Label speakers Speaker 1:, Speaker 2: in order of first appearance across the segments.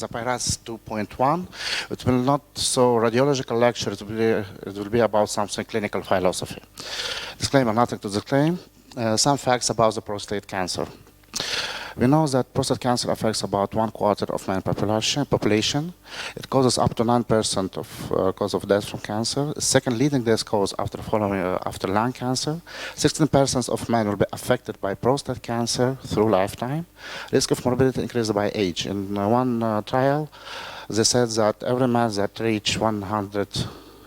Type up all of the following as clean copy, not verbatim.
Speaker 1: the PIRADS 2.1. It will not so radiological lecture. It will be about something clinical philosophy. Disclaimer: nothing to disclaim. Some facts about the prostate cancer. We know that prostate cancer affects about 1/4 of man population. It causes up to 9% of cause of death from cancer. Second leading death cause after lung cancer. 16% of men will be affected by prostate cancer through lifetime. Risk of morbidity increases by age. In one trial, they said that every man that reach 100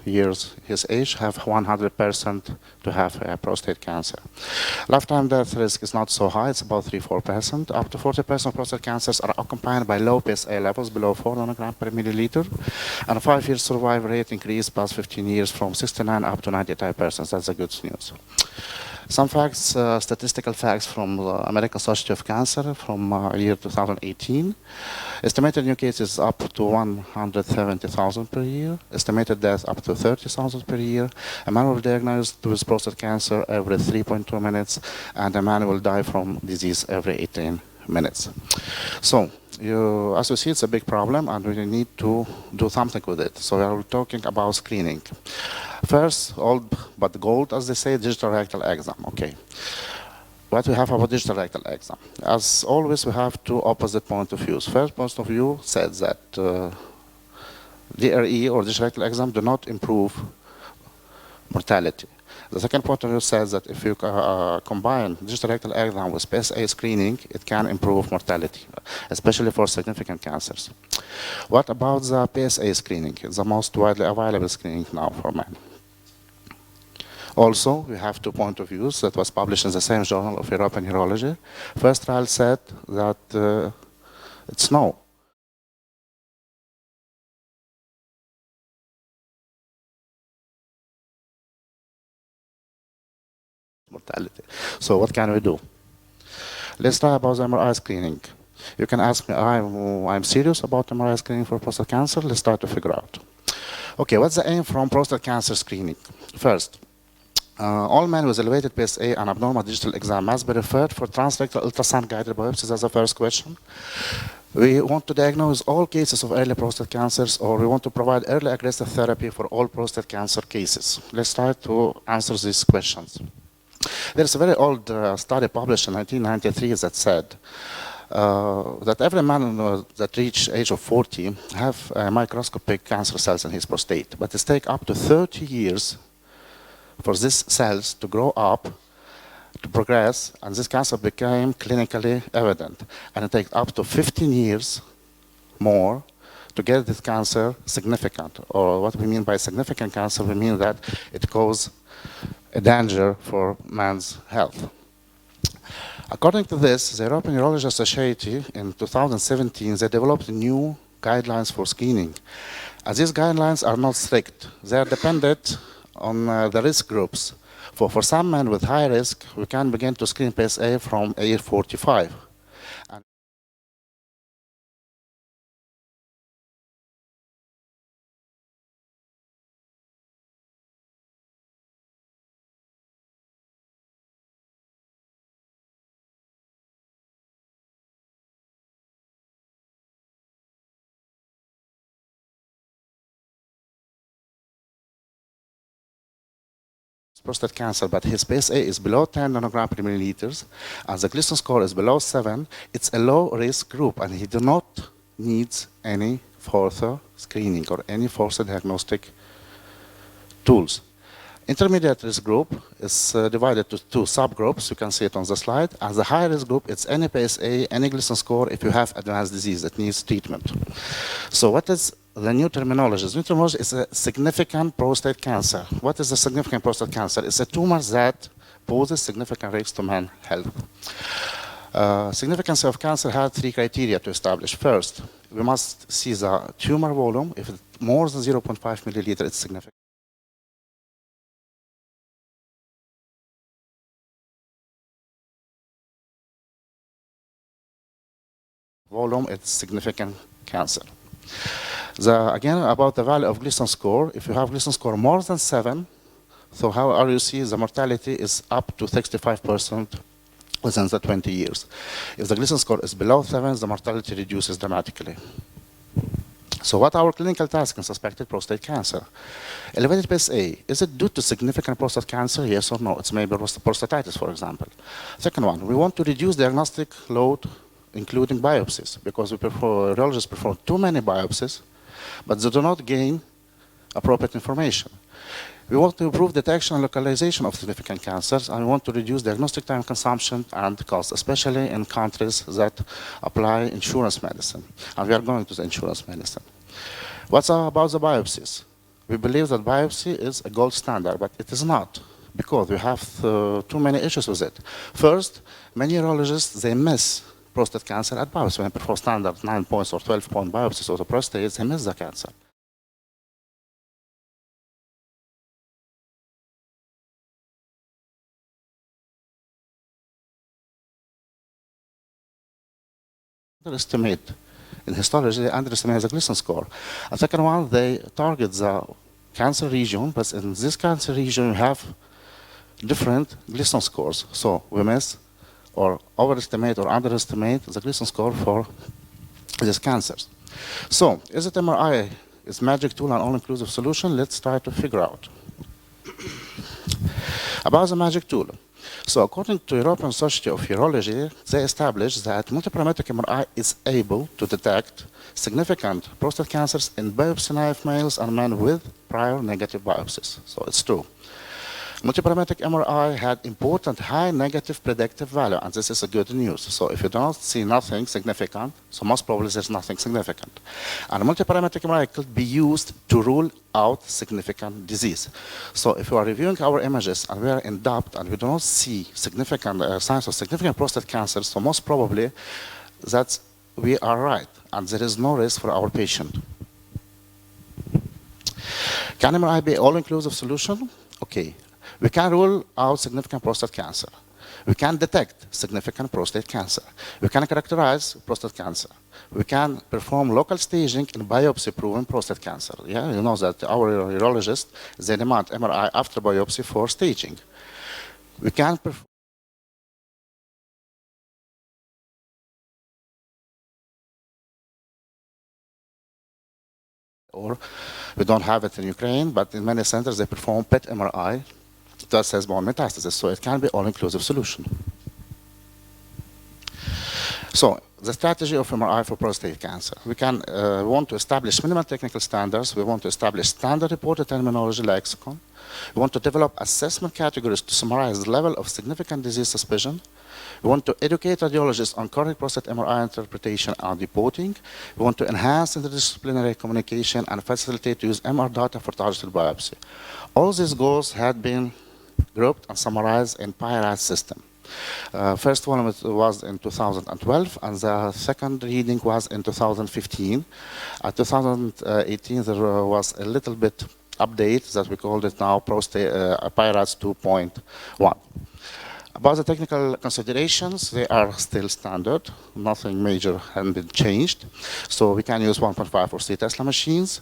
Speaker 1: years his age have 100% to have prostate cancer. Lifetime death risk is not so high, it's about 3–4%. Up to 40% of prostate cancers are accompanied by low PSA levels below 4 nanograms per milliliter, and a 5-year survival rate increased past 15 years from 69 up to 95%. That's the good news. Some facts, statistical facts from the American Society of Cancer from year 2018. Estimated new cases up to 170,000 per year. Estimated deaths up to 30,000 per year. A man will be diagnosed with prostate cancer every 3.2 minutes, and a man will die from disease every 18 minutes. So, as you see, it's a big problem, and we need to do something with it. So we are talking about screening. First, old but gold, as they say, digital rectal exam. Okay. What we have about digital rectal exam? As always, we have two opposite points of view. First point of view says that DRE or digital rectal exam do not improve mortality. The second point of view says that if you combine digital rectal exam with PSA screening, it can improve mortality, especially for significant cancers. What about the PSA screening? It's the most widely available screening now for men. Also, we have two points of views that was published in the same journal of European Urology. First trial said that it's no. Mortality. So what can we do? Let's try about the MRI screening. You can ask me, I'm serious about MRI screening for prostate cancer. Let's try to figure out. Okay, what's the aim from prostate cancer screening? First, all men with elevated PSA and abnormal digital exam must be referred for transrectal ultrasound guided biopsy. That's the first question. We want to diagnose all cases of early prostate cancers, or we want to provide early aggressive therapy for all prostate cancer cases. Let's try to answer these questions. There's a very old study published in 1993 that said that every man that reach age of 40 have microscopic cancer cells in his prostate, but it takes up to 30 years for these cells to grow up, to progress, and this cancer became clinically evident. And it takes up to 15 years more to get this cancer significant. Or what we mean by significant cancer, we mean that it causes a danger for man's health. According to this, the European Urology Society in 2017, they developed new guidelines for screening. And these guidelines are not strict. They are dependent on the risk groups. For some men with high risk, we can begin to screen PSA from age 45. Prostate cancer, but his PSA is below 10 nanograms per milliliters, and the Gleason score is below 7, it's a low-risk group, and he do not need any further screening or any further diagnostic tools. Intermediate risk group is divided to two subgroups. You can see it on the slide. And the high risk group, it's any PSA, any Gleason score if you have advanced disease that needs treatment. So what is the new terminology? The new terminology is a significant prostate cancer. What is a significant prostate cancer? It's a tumor that poses significant risks to man's health. Significance of cancer had 3 criteria to establish. First, we must see the tumor volume. If it's more than 0.5 milliliter, it's significant. Volume, it's significant cancer. Again, about the value of Gleason score, if you have Gleason score more than 7, so how you see the mortality is up to 65% within the 20 years. If the Gleason score is below 7, the mortality reduces dramatically. So what are our clinical tasks in suspected prostate cancer? Elevated PSA, is it due to significant prostate cancer? Yes or no? It's maybe prostatitis, for example. Second one, we want to reduce diagnostic load, including biopsies, because urologists perform too many biopsies, but they do not gain appropriate information. We want to improve detection and localization of significant cancers, and we want to reduce diagnostic time consumption and cost, especially in countries that apply insurance medicine. And we are going to the insurance medicine. What's about the biopsies? We believe that biopsy is a gold standard, but it is not, because we have too many issues with it. First, many urologists, they miss prostate cancer at biopsy. When they perform standard 9 points or 12-point biopsies of the prostate, they miss the cancer. Underestimate. In histology, they underestimate the Gleason score. And second one, they target the cancer region, but in this cancer region, we have different Gleason scores. So we miss or overestimate or underestimate the Gleason score for these cancers. So is it MRI? Is magic tool an all-inclusive solution? Let's try to figure out. About the magic tool. So according to European Society of Urology, they established that multiparametric MRI is able to detect significant prostate cancers in biopsy-naive males and men with prior negative biopsies. So it's true. Multiparametric MRI had important high negative predictive value, and this is a good news. So if you don't see nothing significant, so most probably there's nothing significant. And multiparametric MRI could be used to rule out significant disease. So if you are reviewing our images and we are in doubt and we do not see significant signs of significant prostate cancer, so most probably that we are right and there is no risk for our patient. Can MRI be an all-inclusive solution? Okay. We can rule out significant prostate cancer. We can detect significant prostate cancer. We can characterize prostate cancer. We can perform local staging in biopsy-proven prostate cancer. Yeah, you know that our urologists, they demand MRI after biopsy for staging. We can perform or we don't have it in Ukraine, but in many centers they perform PET MRI to assess bone metastasis, so it can be all-inclusive solution. So the strategy of MRI for prostate cancer. We want to establish minimum technical standards. We want to establish standard reported terminology lexicon. We want to develop assessment categories to summarize the level of significant disease suspicion. We want to educate radiologists on correct prostate MRI interpretation and reporting. We want to enhance interdisciplinary communication and facilitate to use MR data for targeted biopsy. All these goals had been grouped and summarized in PIRADS system. First one was in 2012, and the second reading was in 2015. 2018, there was a little bit update that we called it now PIRADS 2.1. About the technical considerations, they are still standard. Nothing major has been changed. So we can use 1.5 or 3 Tesla machines.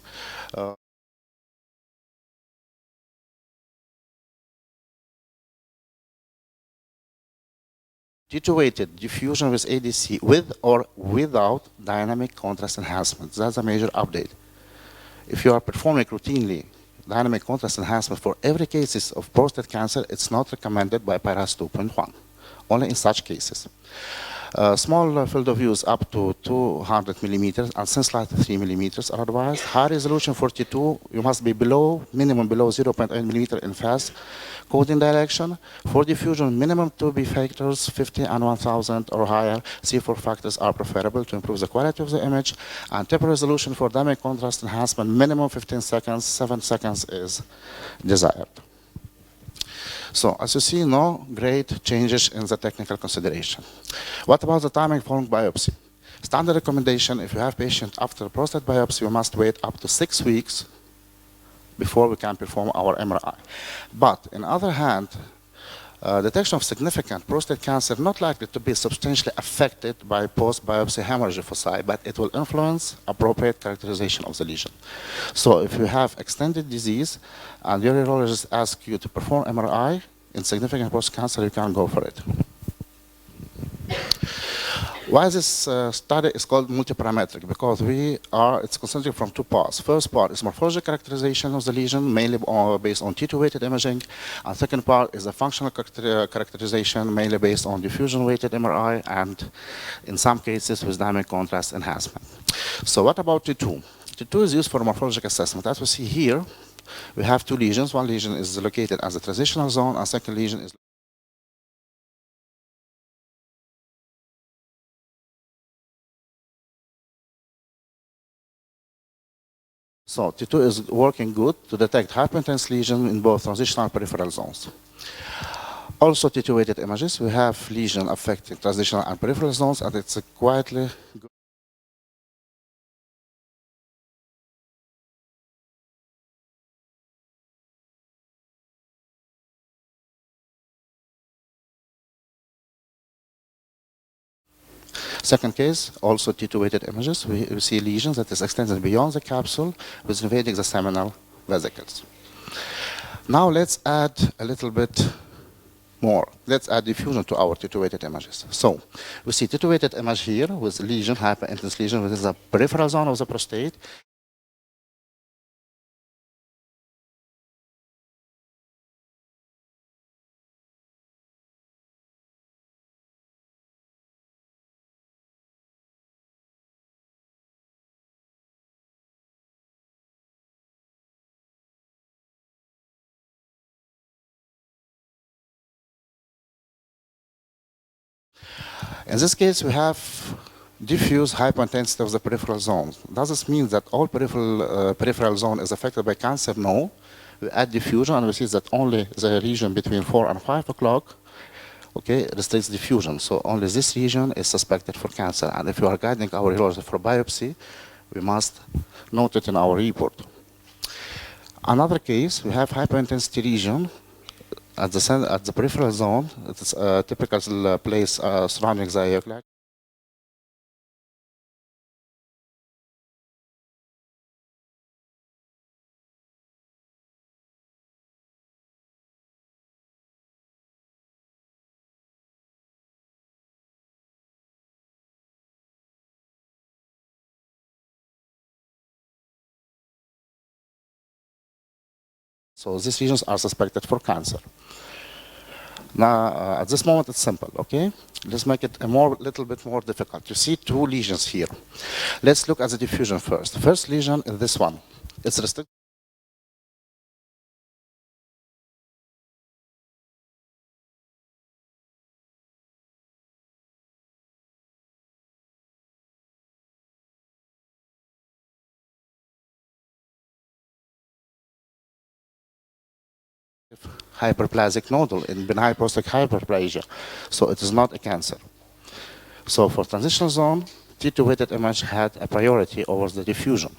Speaker 1: Situated diffusion with ADC with or without dynamic contrast enhancement. That's a major update. If you are performing routinely dynamic contrast enhancement for every cases of prostate cancer, it's not recommended by PIRADS 2.1, only in such cases. Small field of view up to 200 millimeters and sensor 3 millimeters are advised. High resolution 42, you must be minimum below 0.8 millimeter in fast coding direction. For diffusion, minimum 2B factors, 50 and 1000 or higher. C4 factors are preferable to improve the quality of the image. And taper resolution for dynamic contrast enhancement, minimum 15 seconds, 7 seconds is desired. So as you see, no great changes in the technical consideration. What about the timing following biopsy? Standard recommendation, if you have patient after prostate biopsy, you must wait up to 6 weeks before we can perform our MRI. But on the other hand, detection of significant prostate cancer not likely to be substantially affected by post-biopsy hemorrhage foci, but it will influence appropriate characterization of the lesion. So if you have extended disease and your urologist asks you to perform MRI in significant prostate cancer, you can go for it. Why this study is called multiparametric? Because it's concentrated from two parts. First part is morphological characterization of the lesion, mainly based on T2-weighted imaging. And second part is the functional characterization, mainly based on diffusion-weighted MRI, and in some cases with dynamic contrast enhancement. So what about T2? T2 is used for morphologic assessment. As we see here, we have two lesions. One lesion is located as a transitional zone, and second lesion is so T2 is working good to detect hyperintense lesions in both transitional and peripheral zones. Also, T2-weighted images, we have lesion affecting transitional and peripheral zones, and it's quietly good. Second case, also T2-weighted images, we see lesions that is extended beyond the capsule with invading the seminal vesicles. Now let's add a little bit more. Let's add diffusion to our T2-weighted images. So we see T2-weighted image here with lesion, hyperintense lesion within the peripheral zone of the prostate. In this case, we have diffuse hyperintensity of the peripheral zone. Does this mean that all peripheral zone is affected by cancer? No. We add diffusion, and we see that only the region between 4 and 5 o'clock, okay, restricts diffusion. So only this region is suspected for cancer. And if we are guiding our urologist for biopsy, we must note it in our report. Another case, we have hyperintensity region at the peripheral zone. It's a typical place surrounding the ejaculation. So these regions are suspected for cancer. Now, at this moment, it's simple, okay? Let's make it a little bit more difficult. You see two lesions here. Let's look at the diffusion first. The first lesion is this one. It's restricted. Hyperplasic nodule in benign prostate hyperplasia. So it is not a cancer. So for transitional zone, T2-weighted image had a priority over the diffusion.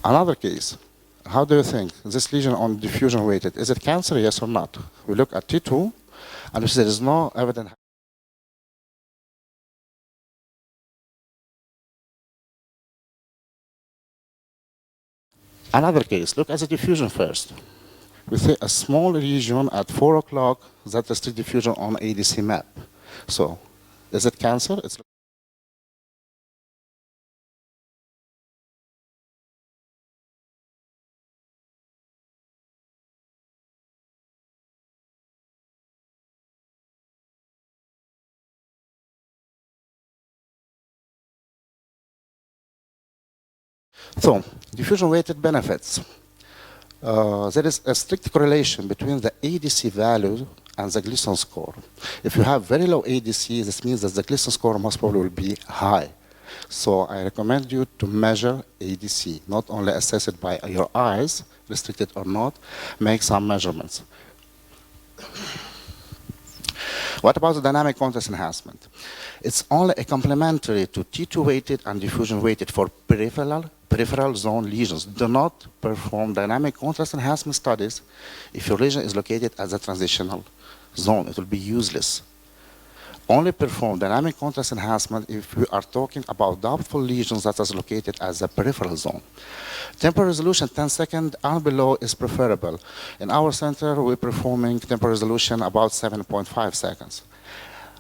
Speaker 1: Another case, how do you think this lesion on diffusion weighted, is it cancer, yes or not? We look at T2, and we see there is no evidence. Another case, look at the diffusion first. We see a small region at 4 o'clock that restricts diffusion on ADC map. So, is it cancer? It's so, diffusion-weighted benefits. There is a strict correlation between the ADC value and the Gleason score. If you have very low ADC, this means that the Gleason score most probably will be high. So I recommend you to measure ADC, not only assess it by your eyes, restricted or not, make some measurements. What about the dynamic contrast enhancement? It's only a complementary to T2-weighted and diffusion-weighted for peripheral zone lesions. Do not perform dynamic contrast enhancement studies if your lesion is located at the transitional zone. It will be useless. Only perform dynamic contrast enhancement if we are talking about doubtful lesions that is located at the peripheral zone. Temporal resolution 10 seconds and below is preferable. In our center, we're performing temporal resolution about 7.5 seconds.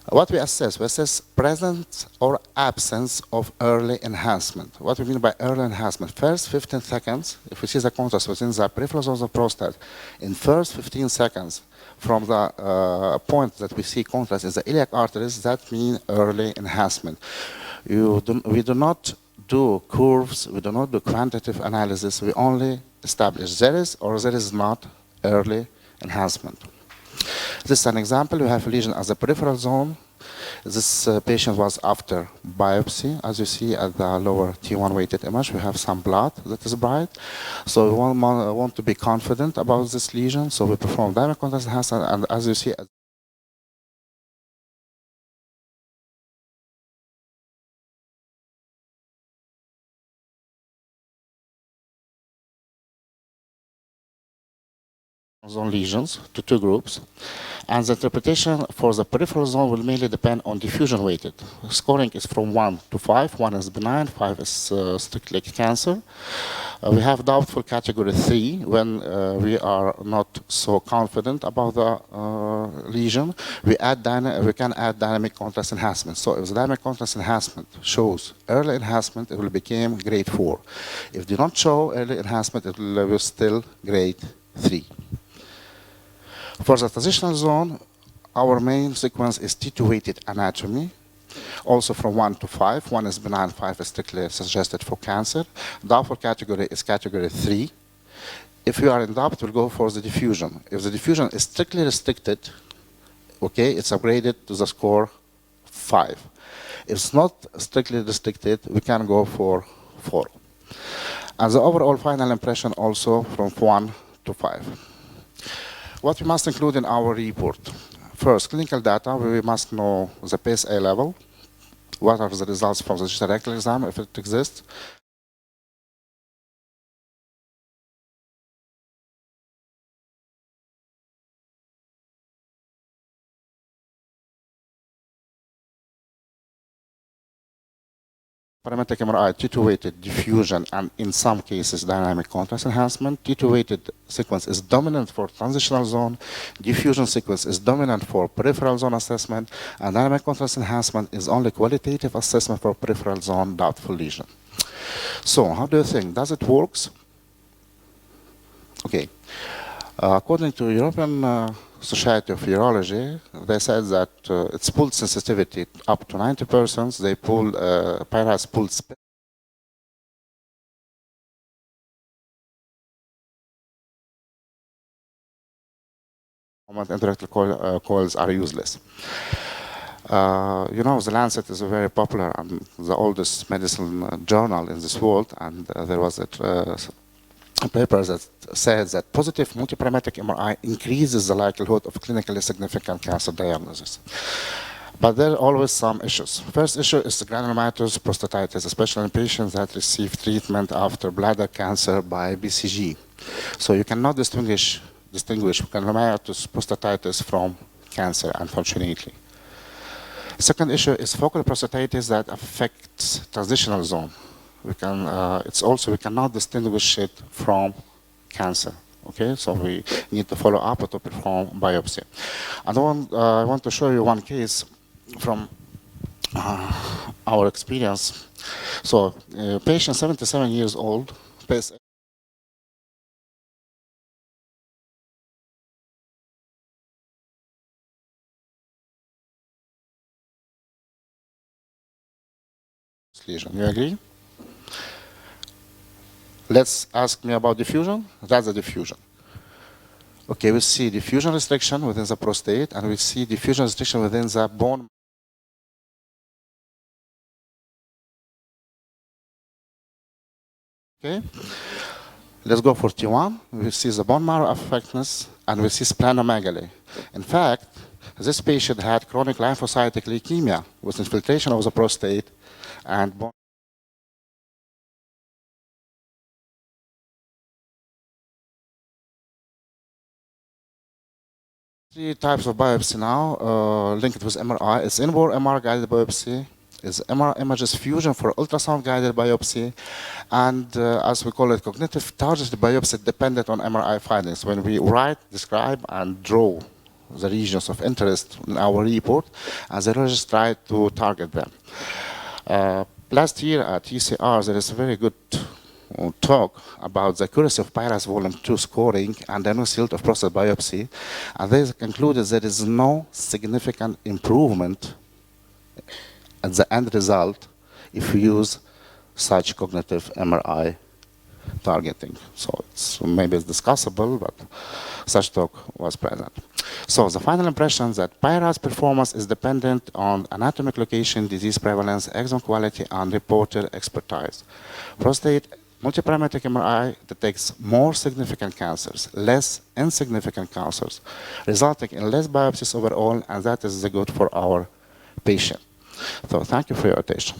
Speaker 1: What we assess presence or absence of early enhancement. What we mean by early enhancement? First 15 seconds, if we see the contrast within the peripheral zone of the prostate, in first 15 seconds from the point that we see contrast in the iliac arteries, that means early enhancement. We do not do curves, we do not do quantitative analysis, we only establish there is or there is not early enhancement. This is an example. We have a lesion as a peripheral zone. This patient was after biopsy. As you see at the lower T1 weighted image, we have some blood that is bright. So we want to be confident about this lesion. So we perform dynamic contrast enhancement, and as you see, zone lesions to two groups, and the interpretation for the peripheral zone will mainly depend on diffusion weighted. Scoring is from 1 to 5. 1 is benign, 5 is strictly cancer. We have doubtful category 3 when we are not so confident about the lesion. We can add dynamic contrast enhancement. So if the dynamic contrast enhancement shows early enhancement, it will become grade 4. If they don't show early enhancement, it will still grade 3. For the transitional zone, our main sequence is T2 weighted anatomy, also from 1 to 5. 1 is benign, 5 is strictly suggested for cancer. Doubtful category is category 3. If you are in doubt, we'll go for the diffusion. If the diffusion is strictly restricted, okay, it's upgraded to the score 5. If it's not strictly restricted, we can go for 4. And the overall final impression also from 1 to 5. What we must include in our report. First, clinical data, we must know the PSA level. What are the results from the digital rectal exam, if it exists. Parametric MRI, T2 weighted diffusion, and in some cases dynamic contrast enhancement. T2 weighted sequence is dominant for transitional zone. Diffusion sequence is dominant for peripheral zone assessment, and dynamic contrast enhancement is only qualitative assessment for peripheral zone doubtful lesion. So how do you think? Does it work? Okay. According to European Society of Urology, they said that its pooled sensitivity up to 90%. They pull PIRADS pooled interrectal coils are useless. You know, the Lancet is a very popular and the oldest medicine journal in this world, and there was a paper that said that positive multiparametric MRI increases the likelihood of clinically significant cancer diagnosis. But there are always some issues. First issue is the granulomatous prostatitis, especially in patients that receive treatment after bladder cancer by BCG. So you cannot distinguish granulomatous prostatitis from cancer, unfortunately. Second issue is focal prostatitis that affects transitional zone. We cannot distinguish it from cancer. Okay, so we need to follow up or to perform biopsy. And I want to show you one case from our experience. So, patient 77 years old, PSA. Lesion. You agree? Let's ask me about diffusion. That's the diffusion. Okay, we see diffusion restriction within the prostate, and we see diffusion restriction within the bone. Okay, let's go for T1. We see the bone marrow affectness, and we see splenomegaly. In fact, this patient had chronic lymphocytic leukemia with infiltration of the prostate and bone. Three types of biopsy now linked with MRI. It's inborn MR guided biopsy, is MR images fusion for ultrasound guided biopsy, and as we call it, cognitive targeted biopsy dependent on MRI findings. When we write, describe, and draw the regions of interest in our report, and the radiologists tried to target them. Last year at UCR, there is a very good talk about the accuracy of PIRADS volume 2 scoring and the result of prostate biopsy, and they concluded there is no significant improvement at the end result if you use such cognitive MRI targeting. So maybe it's discussable, but such talk was present. So the final impression that PIRADS performance is dependent on anatomic location, disease prevalence, exome quality, and reporter expertise. Prostate multiparametric MRI detects more significant cancers, less insignificant cancers, resulting in less biopsies overall, and that is good for our patient. So thank you for your attention.